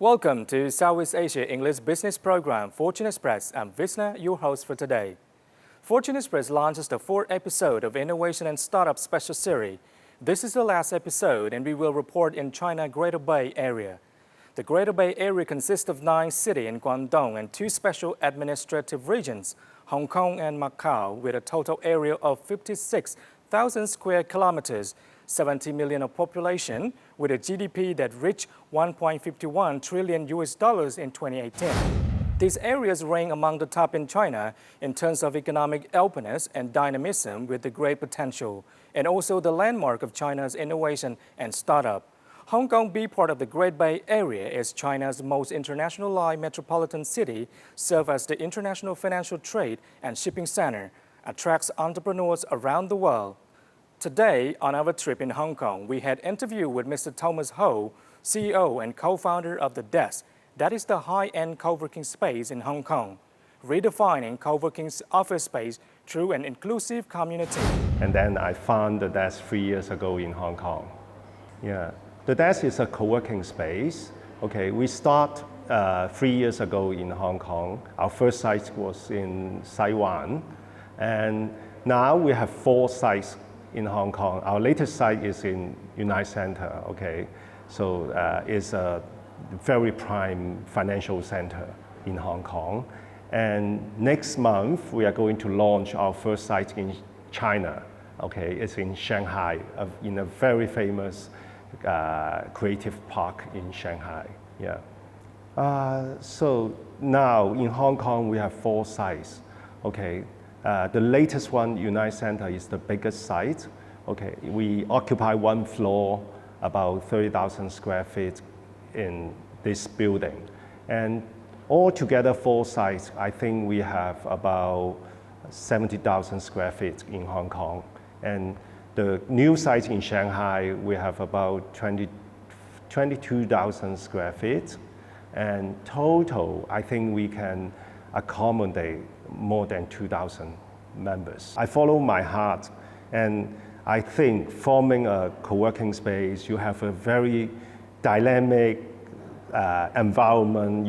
Welcome to Southeast Asia English Business Program, Fortune Express. I'm Visna, your host for today. Fortune Express launches the fourth episode of Innovation and Startup Special Series. This is the last episode, and we will report in China Greater Bay Area. The Greater Bay Area consists of 9 cities in Guangdong and 2 special administrative regions, Hong Kong and Macau, with a total area of 56,000 square kilometers, 70 million of population, with a GDP that reached $1.51 trillion in 2018. These areas rank among the top in China in terms of economic openness and dynamism, with the great potential, and also the landmark of China's innovation and startup. Hong Kong, being part of the Great Bay Area, is China's most internationalized metropolitan city, serves as the international financial trade and shipping center, attracts entrepreneurs around the world. Today, on our trip in Hong Kong, we had interview with Mr. Thomas Ho, CEO and co-founder of theDesk. That is the high-end coworking space in Hong Kong, redefining coworking's office space through an inclusive community. And then I found theDesk 3 years ago in Hong Kong. Yeah, theDesk is a co-working space. Okay, we start 3 years ago in Hong Kong. Our first site was in Taiwan, and now we have 4 sites in Hong Kong. Our latest site is in United Center. Okay, so it's a very prime financial center in Hong Kong. And next month we are going to launch our first site in China. Okay, it's in Shanghai, in a very famous creative park in Shanghai. Yeah. So now in Hong Kong we have 4 sites. Okay. The latest one, United Center, is the biggest site. Okay, we occupy 1 floor, about 30,000 square feet in this building. And altogether 4 sites, I think we have about 70,000 square feet in Hong Kong. And the new site in Shanghai, we have about 22,000 square feet. And total, I think we can accommodate more than 2,000 members. I follow my heart, and I think forming a co-working space, you have a very dynamic environment.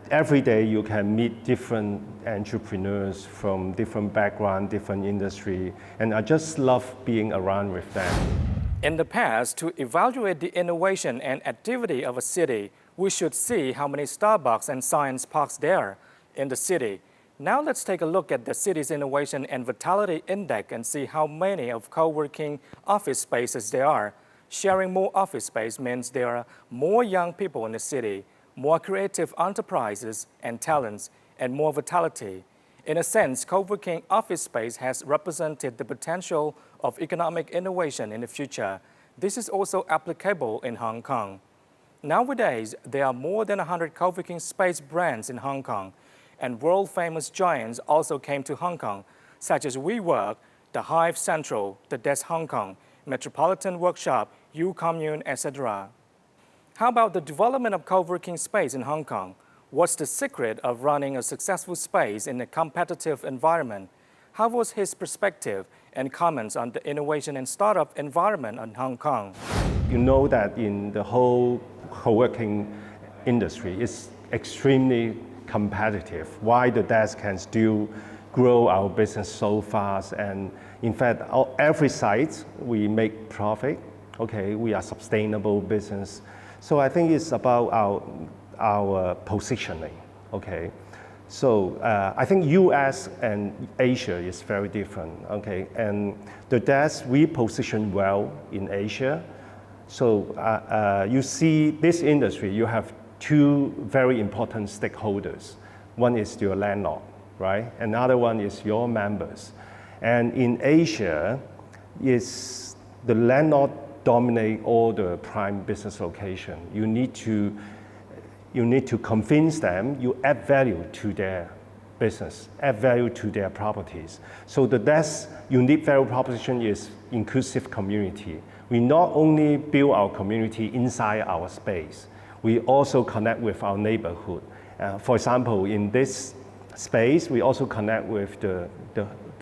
Every day you can meet different entrepreneurs from different backgrounds, different industry, and I just love being around with them. In the past, to evaluate the innovation and activity of a city, we should see how many Starbucks and science parks there are in the city. Now let's take a look at the city's innovation and vitality index and see how many of co-working office spaces there are. Sharing more office space means there are more young people in the city, more creative enterprises and talents, and more vitality. In a sense, co-working office space has represented the potential of economic innovation in the future. This is also applicable in Hong Kong. Nowadays, there are more than 100 co-working space brands in Hong Kong, and world-famous giants also came to Hong Kong, such as WeWork, the Hive Central, theDesk Hong Kong, Metropolitan Workshop, U-Commune, etc. How about the development of co-working space in Hong Kong? What's the secret of running a successful space in a competitive environment? How was his perspective and comments on the innovation and startup environment in Hong Kong? You know that in the whole co-working industry, it's extremely competitive. Why theDesk can still grow our business so fast, and in fact, every site we make profit. Okay, we are sustainable business. So I think it's about our positioning. Okay, so I think US and Asia is very different. Okay, and theDesk, we position well in Asia. So you see this industry, you have 2 very important stakeholders. One is your landlord, right? Another one is your members. And in Asia, the landlord dominate all the prime business location. You need to convince them, you add value to their business, add value to their properties. So theDesk unique value proposition is inclusive community. We not only build our community inside our space, we also connect with our neighborhood. For example, in this space, we also connect with the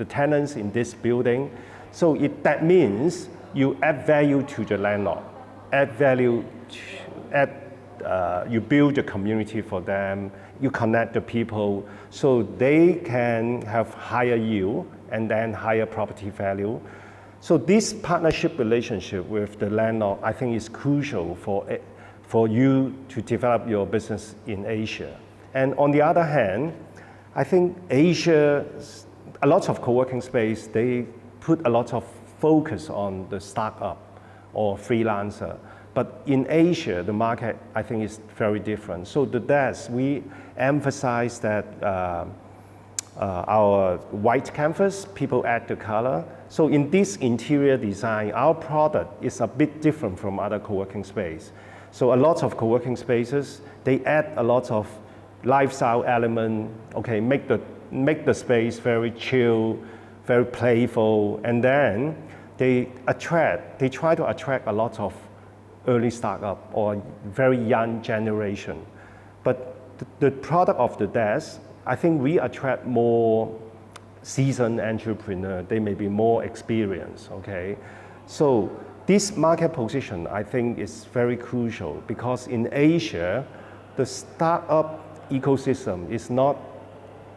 tenants in this building. So that means you add value to the landlord, add you build a community for them, you connect the people so they can have higher yield and then higher property value. So this partnership relationship with the landlord, I think, is crucial for you to develop your business in Asia. And on the other hand, I think Asia, a lot of co-working space, they put a lot of focus on the startup or freelancer. But in Asia, the market, I think, is very different. So theDesk, we emphasize that our white canvas, people add the color. So in this interior design, our product is a bit different from other co-working space. So a lot of co-working spaces, they add a lot of lifestyle element, okay, make the space very chill, very playful, and then they try to attract a lot of early startup or very young generation. But the product of theDesk, I think we attract more seasoned entrepreneur. They may be more experienced, okay? So this market position, I think, is very crucial because in Asia, the startup ecosystem is not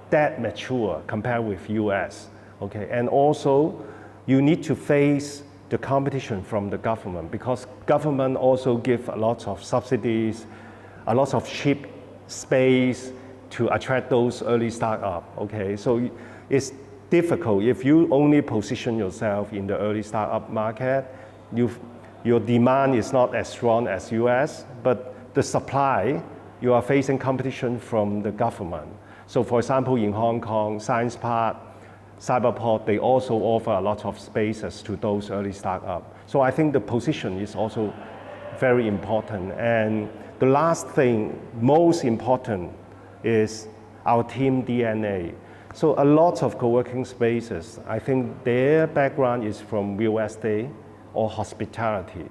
that mature compared with US, okay? And also, you need to face the competition from the government because government also give a lot of subsidies, a lot of cheap space to attract those early startup, okay? So it's difficult if you only position yourself in the early startup market. Your demand is not as strong as US, but the supply, you are facing competition from the government. So for example, in Hong Kong, Science Park, Cyberport, they also offer a lot of spaces to those early startup. So I think the position is also very important. And the last thing, most important, is our team DNA. So a lot of co-working spaces, I think their background is from real estate or hospitality.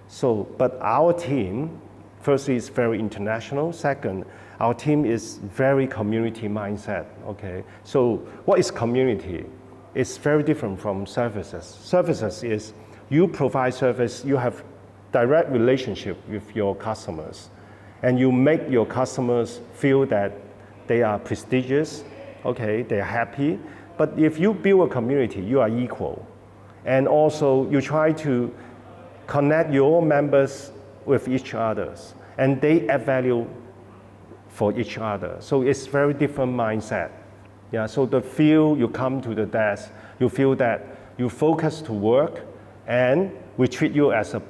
So, but our team, firstly, is very international. Second, our team is very community mindset, okay? So what is community? It's very different from services. Services is you provide service, you have direct relationship with your customers, and you make your customers feel that they are prestigious, okay, they're happy. But if you build a community, you are equal. And also you try to connect your members with each other, and they add value for each other. So it's very different mindset. Yeah, so the feel you come to theDesk, you feel that you focus to work and we treat you as a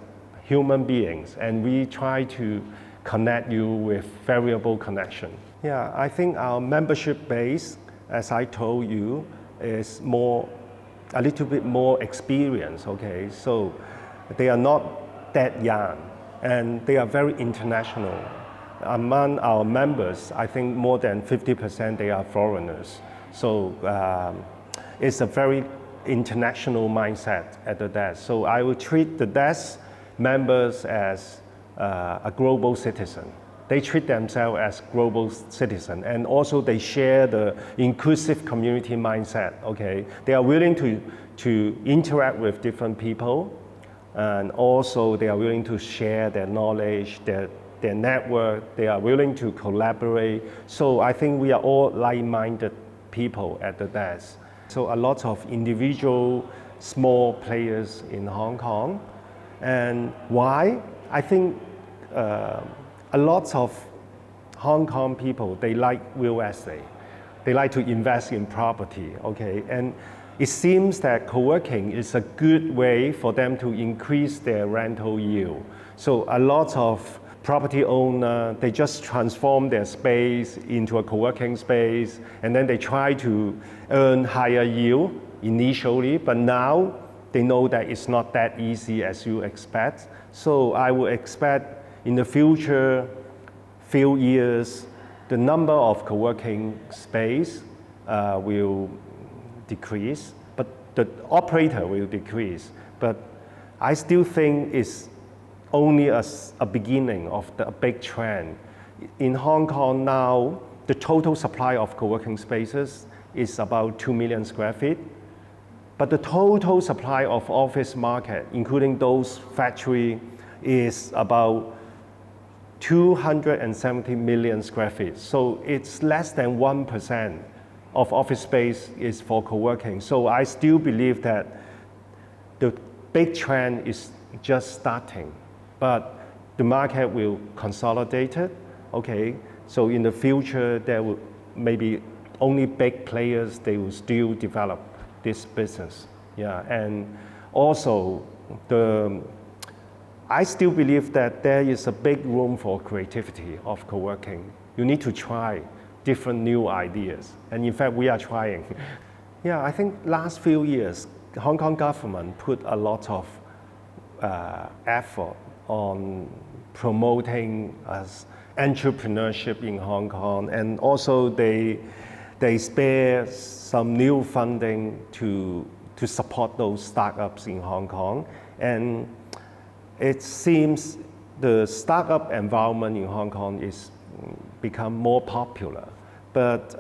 human beings and we try to connect you with variable connection. Yeah, I think our membership base, as I told you, is a little bit more experienced, okay? So they are not that young and they are very international. Among our members, I think more than 50% they are foreigners. So it's a very international mindset at theDesk. So I will treat theDesk members as a global citizen. They treat themselves as global citizen, and also they share the inclusive community mindset, okay? They are willing to interact with different people, and also they are willing to share their knowledge, their network, they are willing to collaborate. So I think we are all like-minded people at theDesk. So a lot of individual small players in Hong Kong. And why? I think a lot of Hong Kong people, they like real estate. They like to invest in property, okay? And it seems that co-working is a good way for them to increase their rental yield. So a lot of property owners, they just transform their space into a co-working space, and then they try to earn higher yield initially, but now they know that it's not that easy as you expect. So I would expect in the future few years, the number of co-working space will decrease, but the operator will decrease. But I still think it's only a beginning of the big trend. In Hong Kong now, the total supply of co-working spaces is about 2 million square feet. But the total supply of office market, including those factory, is about 270 million square feet. So it's less than 1% of office space is for co-working. So I still believe that the big trend is just starting, but the market will consolidate it, okay? So in the future, there will maybe only big players, they will still develop this business, yeah. And also, I still believe that there is a big room for creativity of co-working. You need to try different new ideas, and in fact, we are trying. Yeah, I think last few years, Hong Kong government put a lot of effort on promoting entrepreneurship in Hong Kong, and also they spare some new funding to support those startups in Hong Kong. And it seems the startup environment in Hong Kong is become more popular. But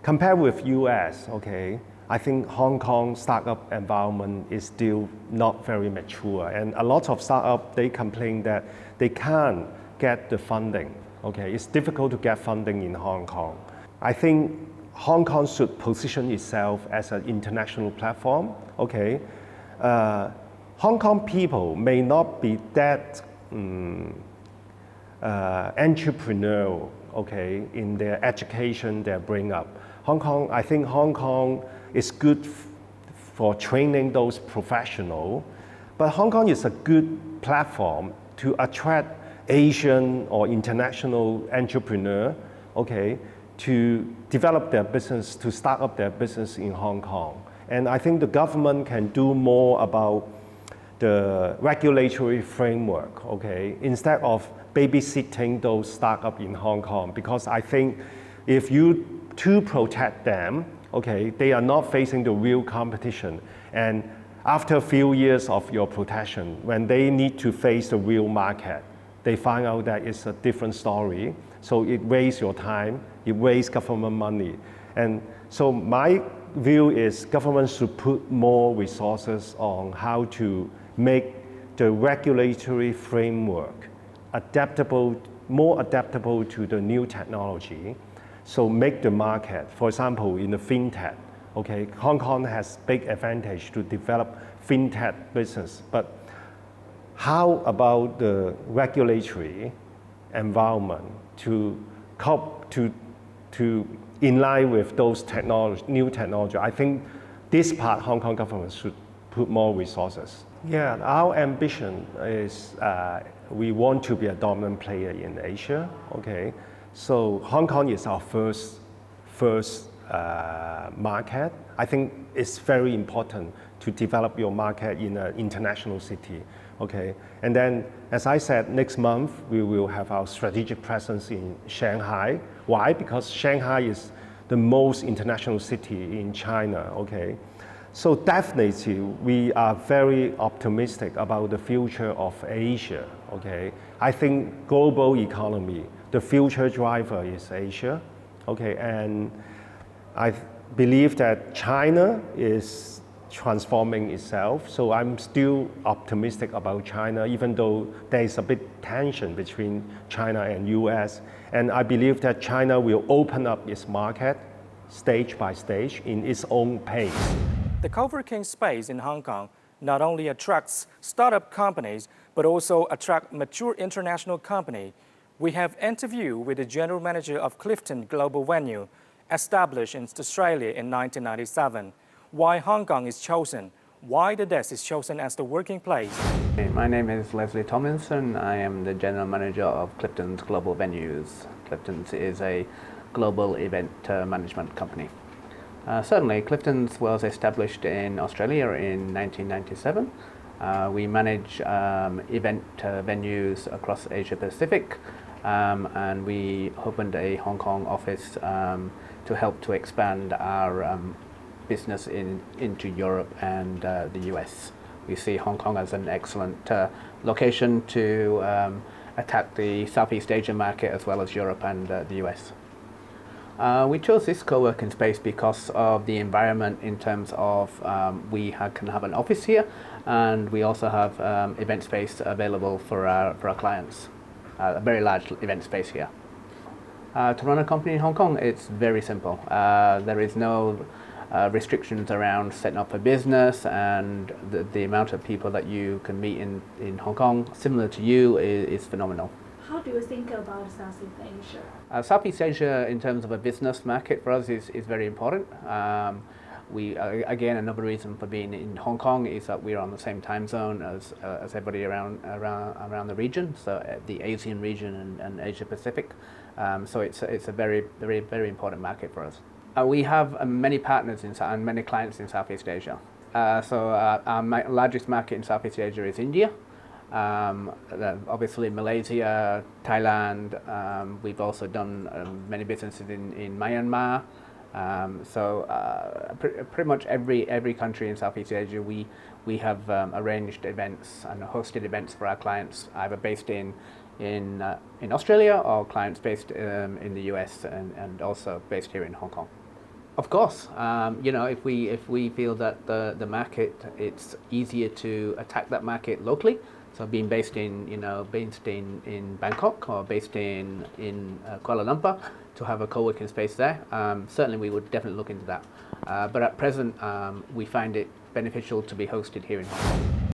compared with US, okay, I think Hong Kong startup environment is still not very mature. And a lot of startups, they complain that they can't get the funding, okay? It's difficult to get funding in Hong Kong. I think Hong Kong should position itself as an international platform, okay? Hong Kong people may not be that entrepreneurial, okay, in their education, their bring up. I think Hong Kong is good for training those professionals, but Hong Kong is a good platform to attract Asian or international entrepreneur, okay, to develop their business, to start up their business in Hong Kong. And I think the government can do more about the regulatory framework, okay, instead of babysitting those startups in Hong Kong, because I think if you to protect them, okay, they are not facing the real competition. And after a few years of your protection, when they need to face the real market, they find out that it's a different story. So it wastes your time, it wastes government money. And so my view is government should put more resources on how to make the regulatory framework more adaptable to the new technology. So make the market, for example, in the fintech, okay, Hong Kong has big advantage to develop fintech business, but how about the regulatory environment to in line with those new technology? I think this part Hong Kong government should put more resources. Yeah, our ambition is we want to be a dominant player in Asia, okay? So Hong Kong is our first market. I think it's very important to develop your market in an international city, okay? And then, as I said, next month we will have our strategic presence in Shanghai. Why? Because Shanghai is the most international city in China, okay? So definitely we are very optimistic about the future of Asia, okay? I think global economy, the future driver is Asia, okay? And I believe that China is transforming itself, so I'm still optimistic about China, even though there is a big tension between China and US. And I believe that China will open up its market stage by stage in its own pace. The coworking space in Hong Kong not only attracts startup companies, but also attract mature international companies. We have interviewed with the general manager of Clifton Global Venue, established in Australia in 1997. Why Hong Kong is chosen, why theDesk is chosen as the working place. My name is Leslie Tomlinson. I am the general manager of Clifton's Global Venues. Clifton's is a global event management company. Certainly, Clifton's was established in Australia in 1997. We manage event venues across Asia Pacific, and we opened a Hong Kong office to help to expand our business into Europe and the US. We see Hong Kong as an excellent location to attack the Southeast Asian market as well as Europe and the US. We chose this co-working space because of the environment in terms of we can have an office here, and we also have event space available for our clients. a very large event space here. To run a company in Hong Kong, it's very simple. There is no restrictions around setting up a business, and the amount of people that you can meet in Hong Kong, similar to you, is phenomenal. How do you think about Southeast Asia? Southeast Asia, in terms of a business market for us, is very important. Again, another reason for being in Hong Kong is that we're on the same time zone as everybody around the region, so the Asian region and Asia Pacific. So it's a very important market for us. We have many partners and many clients in Southeast Asia. So our largest market in Southeast Asia is India. Obviously Malaysia, Thailand. We've also done many businesses in Myanmar. Pretty much every country in Southeast Asia, we have arranged events and hosted events for our clients, either based in Australia or clients based in the US and also based here in Hong Kong. Of course, if we feel that the market, it's easier to attack that market locally. So being based in Bangkok or based in Kuala Lumpur, to have a co-working space there, certainly we would definitely look into that. But at present, we find it beneficial to be hosted here in Hong Kong.